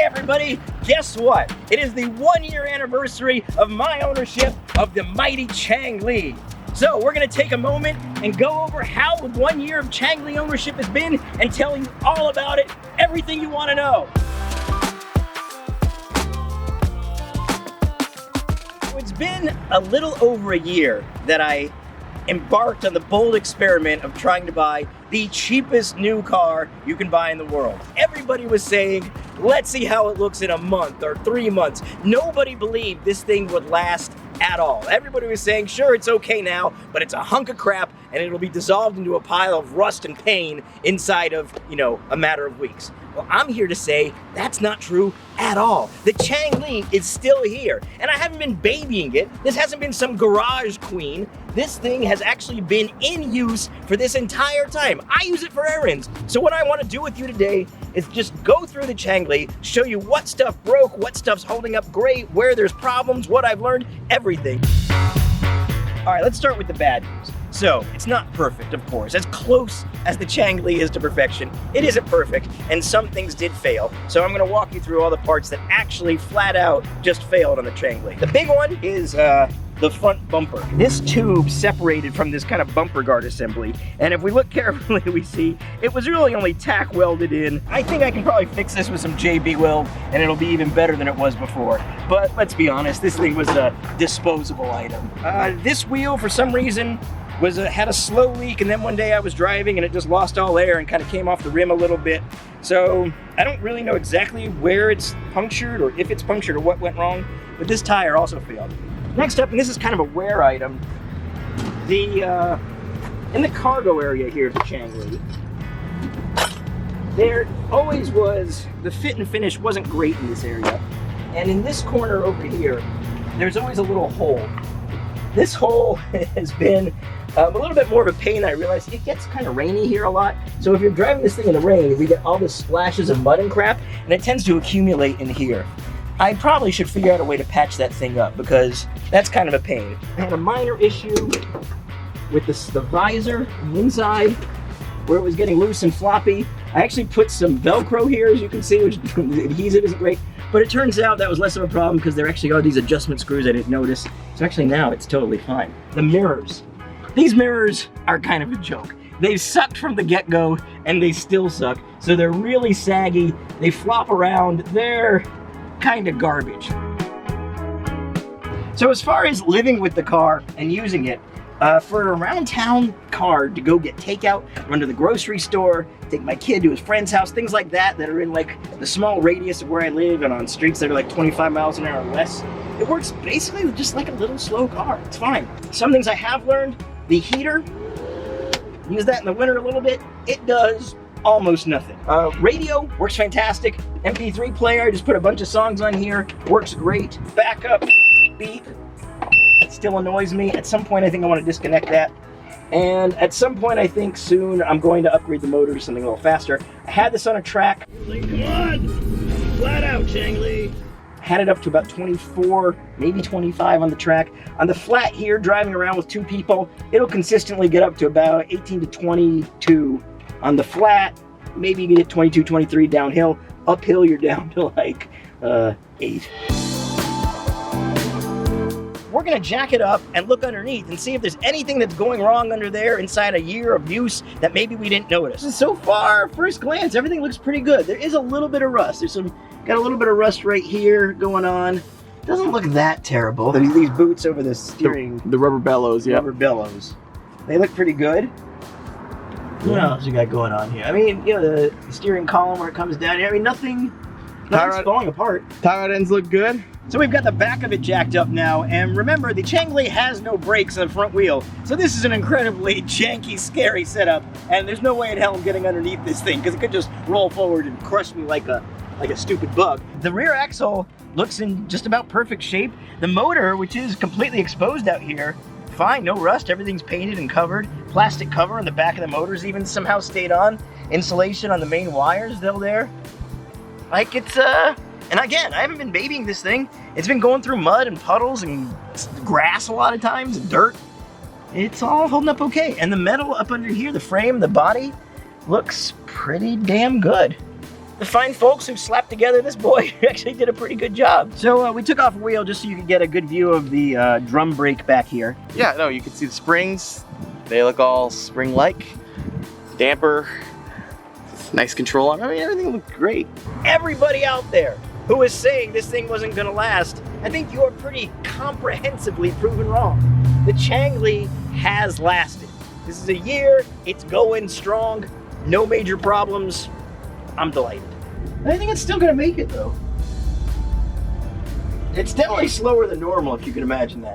Hey everybody, guess what? It is the 1-year anniversary of my ownership of the mighty Changli. So we're gonna take a moment and go over how the 1 year of Changli ownership has been and tell you all about it, everything you wanna know. So it's been a little over a year that I embarked on the bold experiment of trying to buy the cheapest new car you can buy in the world. Everybody was saying, let's see how it looks in a month or 3 months. Nobody believed this thing would last at all. Everybody was saying, sure, it's okay now, but it's a hunk of crap and it'll be dissolved into a pile of rust and pain inside of, a matter of weeks. Well, I'm here to say that's not true at all. The Changli is still here, and I haven't been babying it. This hasn't been some garage queen. This thing has actually been in use for this entire time. I use it for errands. So what I want to do with you today is just go through the Changli, show you what stuff broke, what stuff's holding up great, where there's problems, what I've learned, everything. All right, let's start with the bad news. So, it's not perfect, of course. As close as the Changli is to perfection, it isn't perfect, and some things did fail. So I'm gonna walk you through all the parts that actually flat out just failed on the Changli. The big one is the front bumper. This tube separated from this kind of bumper guard assembly, and if we look carefully, we see it was really only tack welded in. I think I can probably fix this with some JB weld, and it'll be even better than it was before. But let's be honest, this thing was a disposable item. This wheel, for some reason, had a slow leak, and then one day I was driving and it just lost all air and kind of came off the rim a little bit. So I don't really know exactly where it's punctured or if it's punctured or what went wrong, but this tire also failed. Next up, and this is kind of a wear item, in the cargo area here at the Changli, there always was, the fit and finish wasn't great in this area. And in this corner over here, there's always a little hole. This hole has been a little bit more of a pain. I realize it gets kind of rainy here a lot. So if you're driving this thing in the rain, we get all the splashes of mud and crap, and it tends to accumulate in here. I probably should figure out a way to patch that thing up because that's kind of a pain. I had a minor issue with the visor on the inside where it was getting loose and floppy. I actually put some Velcro here, as you can see, which the adhesive isn't great. But it turns out that was less of a problem because there actually are these adjustment screws I didn't notice. So actually now it's totally fine. The mirrors. These mirrors are kind of a joke. They've sucked from the get-go and they still suck. So they're really saggy. They flop around. They're kind of garbage. So as far as living with the car and using it, for an around town car to go get takeout, run to the grocery store, take my kid to his friend's house, things like that are in like the small radius of where I live and on streets that are like 25 miles an hour or less, it works basically just like a little slow car. It's fine. Some things I have learned, the heater, use that in the winter a little bit, it does almost nothing. Radio works fantastic. MP3 player, I just put a bunch of songs on here, works great. Backup, beep. It still annoys me. At some point, I think I want to disconnect that. And at some point, I think soon, I'm going to upgrade the motor to something a little faster. I had this on a track. Come on! Flat out, Changli! Had it up to about 24, maybe 25 on the track. On the flat here, driving around with 2 people, it'll consistently get up to about 18 to 22. On the flat, maybe you can get 22, 23 downhill. Uphill, you're down to like 8. We're gonna jack it up and look underneath and see if there's anything that's going wrong under there inside a year of use that maybe we didn't notice. So far, first glance, everything looks pretty good. There is a little bit of rust. Got a little bit of rust right here going on. Doesn't look that terrible. These boots over the steering. The rubber bellows, yeah. Rubber bellows. They look pretty good. What else you got going on here? I mean, the steering column where it comes down here. I mean, nothing's falling apart. Tie rod ends look good. So we've got the back of it jacked up now, and remember, the Changli has no brakes on the front wheel, so this is an incredibly janky, scary setup, and there's no way in hell I'm getting underneath this thing, because it could just roll forward and crush me like a stupid bug. The rear axle looks in just about perfect shape. The motor, which is completely exposed out here, fine, no rust, everything's painted and covered. Plastic cover on the back of the motor's even somehow stayed on. Insulation on the main wires, still there. Like it's, and again, I haven't been babying this thing. It's been going through mud and puddles and grass a lot of times, and dirt. It's all holding up okay. And the metal up under here, the frame, the body, looks pretty damn good. the fine folks who slapped together this boy actually did a pretty good job. So we took off a wheel just so you could get a good view of the drum brake back here. Yeah, no, you can see the springs. They look all spring-like. Damper. Nice control on. I mean, everything looked great. Everybody out there who was saying this thing wasn't gonna last, I think you're pretty comprehensively proven wrong. The Changli has lasted. This is a year, it's going strong, no major problems. I'm delighted. I think it's still gonna make it though. It's definitely slower than normal if you can imagine that.